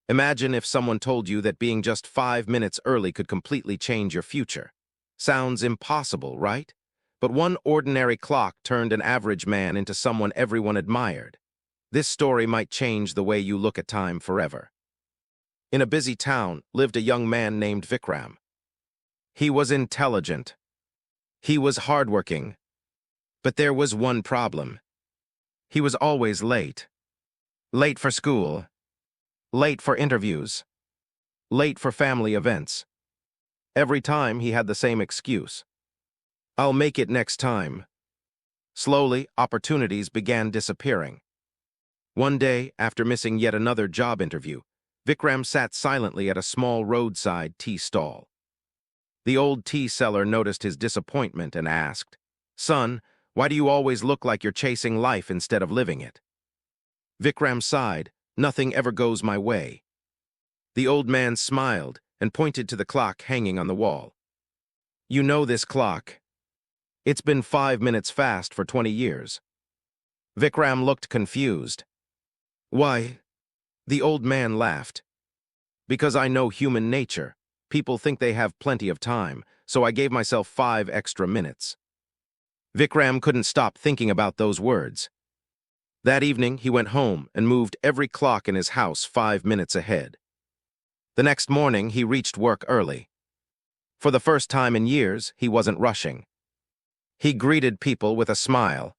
Imagine if someone told you that being just 5 minutes early could completely change your future. Sounds impossible, right? But one ordinary clock turned an average man into someone everyone admired. This story might change the way you look at time forever. In a busy town lived a young man named Vikram. He was intelligent. He was hardworking. But there was one problem. He was always late. Late for school. Late for interviews. Late for family events. Every time he had the same excuse. I'll make it next time. Slowly, opportunities began disappearing. One day, after missing yet another job interview, Vikram sat silently at a small roadside tea stall. The old tea seller noticed his disappointment and asked, "Son, why do you always look like you're chasing life instead of living it?" Vikram sighed, "Nothing ever goes my way." The old man smiled and pointed to the clock hanging on the wall. "You know this clock. It's been 5 minutes fast for 20 years. Vikram looked confused. "Why?" The old man laughed. "Because I know human nature. People think they have plenty of time, so I gave myself 5 extra minutes. Vikram couldn't stop thinking about those words. That evening, he went home and moved every clock in his house 5 minutes ahead. The next morning, he reached work early. For the first time in years, he wasn't rushing. He greeted people with a smile.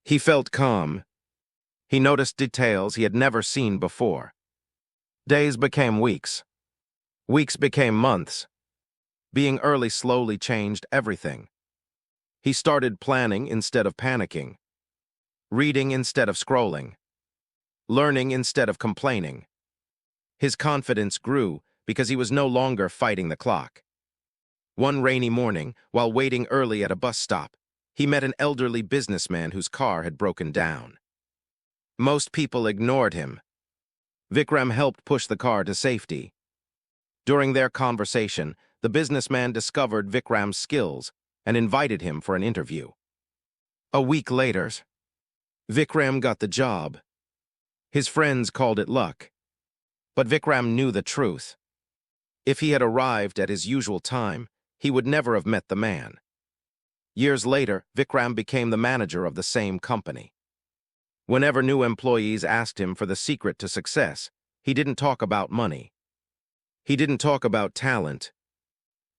He felt calm. He noticed details he had never seen before. Days became weeks. Weeks became months. Being early slowly changed everything. He started planning instead of panicking. Reading instead of scrolling. Learning instead of complaining. His confidence grew because he was no longer fighting the clock. One rainy morning, while waiting early at a bus stop, he met an elderly businessman whose car had broken down. Most people ignored him. Vikram helped push the car to safety. During their conversation, the businessman discovered Vikram's skills and invited him for an interview. A week later, Vikram got the job. His friends called it luck. But Vikram knew the truth. If he had arrived at his usual time, he would never have met the man. Years later, Vikram became the manager of the same company. Whenever new employees asked him for the secret to success, he didn't talk about money. He didn't talk about talent.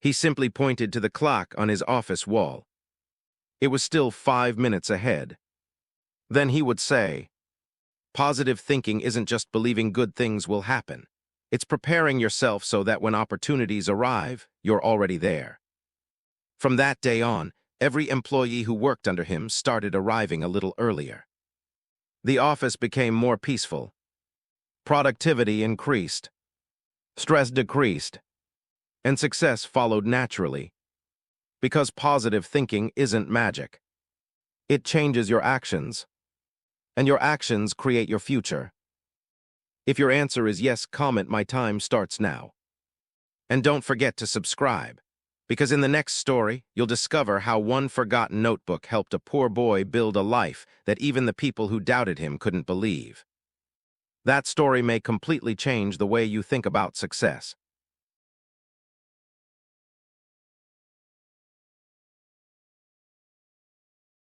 He simply pointed to the clock on his office wall. It was still 5 minutes ahead. Then he would say, "Positive thinking isn't just believing good things will happen. It's preparing yourself so that when opportunities arrive, you're already there." From that day on, every employee who worked under him started arriving a little earlier. The office became more peaceful. Productivity increased. Stress decreased. And success followed naturally. Because positive thinking isn't magic. It changes your actions. And your actions create your future. If your answer is yes, comment "My time starts now." And don't forget to subscribe, because in the next story, you'll discover how one forgotten notebook helped a poor boy build a life that even the people who doubted him couldn't believe. That story may completely change the way you think about success.